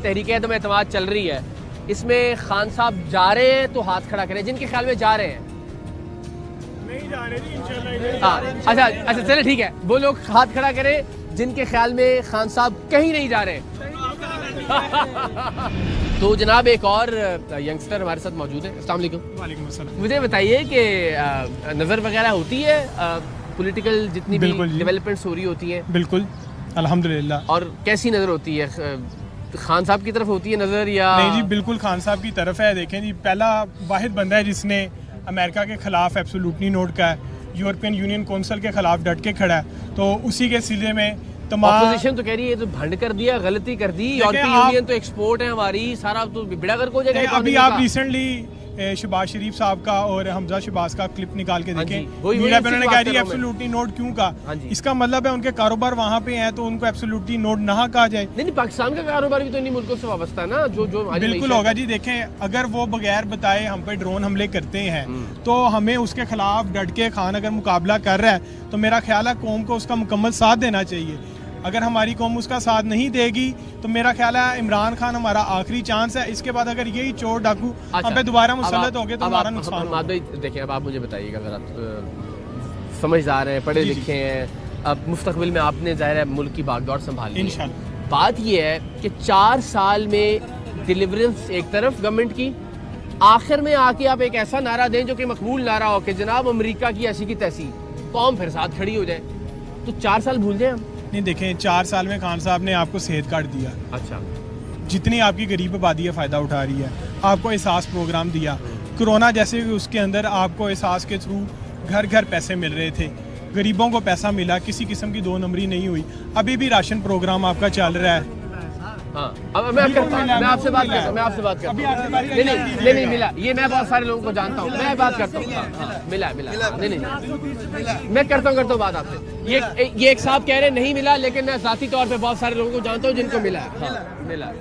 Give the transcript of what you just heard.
تحریک عدم اعتماد چل رہی ہے، اس میں خان صاحب جا رہے ہیں تو ہاتھ کھڑا کریں، جن کے خیال میں جا رہے ہیں. نہیں جا رہے جی انشاءاللہ. ہاں اچھا چلے ٹھیک ہے، وہ لوگ ہاتھ کھڑا کریں جن کے خیال میں خان صاحب کہیں نہیں جا رہے. تو جناب ایک اور ینگسٹر ہمارے ساتھ موجود ہے. السلام علیکم. وعلیکم السلام. مجھے بتائیے کہ نظر وغیرہ ہوتی ہے پولیٹیکل جتنی بھی ڈیولپمنٹس ہو رہی ہوتی ہیں؟ بالکل الحمدللہ. اور کیسی نظر ہوتی ہے؟ خان صاحب کی طرف ہوتی ہے نظر یا نہیں جی بالکل خان صاحب کی طرف ہے. دیکھیں جی پہلا واحد بندہ ہے جس نے امریکہ کے خلاف ایبسولوٹلی نوٹ کا ہے، یورپین یونین کونسل کے خلاف ڈٹ کے کھڑا ہے، تو اسی کے سلسلے میں تمام اپوزیشن تو کہہ رہی ہے تو بھنڈ کر دیا، غلطی کر دی، یورپی یونین تو ایکسپورٹ ہے ہماری، سارا تو بڑا گھر کو ہو جائے گا. ابھی آپ ریسنٹلی شہباز شریف صاحب کا اور حمزہ شہباز کا کلپ نکال کے دیکھیں، میڈیا پہ انہوں نے کہا جی ایبسولوٹلی نوٹ کیوں کہا. اس کا مطلب ہے ان کے کاروبار وہاں پہ ہیں تو ان کو ایبسولوٹلی نوٹ نہ کہا جائے. نہیں پاکستان کا کاروبار بھی تو انہی ملکوں سے وابستہ ہے نا، جو بالکل ہوگا جی. دیکھیں اگر وہ بغیر بتائے ہم پہ ڈرون حملے کرتے ہیں تو ہمیں اس کے خلاف ڈٹ کے خان اگر مقابلہ کر رہا ہے تو میرا خیال ہے قوم کو اس کا مکمل ساتھ دینا چاہیے. اگر ہماری قوم اس کا ساتھ نہیں دے گی تو میرا خیال ہے عمران خان ہمارا آخری چانس ہے. اس کے بعد اگر یہی چور ڈاکو ہم پہ دوبارہ مسلط ہو گئے تو ہمارا نقصان ہوگا. دیکھیں اب آپ مجھے بتائیے گا، ذرا سمجھدار ہیں، پڑھے لکھے ہیں، اب مستقبل میں آپ نے ظاہر ہے ملک کی باغ دوڑ سنبھالنی ہے. انشاءاللہ بات یہ ہے کہ 4 سال میں ڈیلیورنس ایک طرف گورنمنٹ کی، آخر میں آ کے آپ ایک ایسا نعرہ دیں جو کہ مقبول نعرہ ہو کہ جناب امریکہ کی ایسی کی تیسی، قوم پھر ساتھ کھڑی ہو جائے، تو 4 سال بھول جائیں ہم. نہیں دیکھیں 4 سال میں خان صاحب نے آپ کو صحت کارڈ دیا، اچھا جتنی آپ کی غریب آبادی ہے فائدہ اٹھا رہی ہے، آپ کو احساس پروگرام دیا، کرونا جیسے اس کے اندر آپ کو احساس کے تھرو گھر گھر پیسے مل رہے تھے، غریبوں کو پیسہ ملا، کسی قسم کی 2 نمبری نہیں ہوئی. ابھی بھی راشن پروگرام آپ کا چل رہا ہے. ہاں اب میں آپ سے بات کرتا ہوں. نہیں ملا، یہ میں بہت سارے لوگوں کو جانتا ہوں، میں بات کرتا ہوں. ملا نہیں میں کرتا ہوں بات آپ سے. یہ ایک صاحب کہہ رہے ہیں نہیں ملا، لیکن میں ذاتی طور پہ بہت سارے لوگوں کو جانتا ہوں جن کو ملا ہے. ملا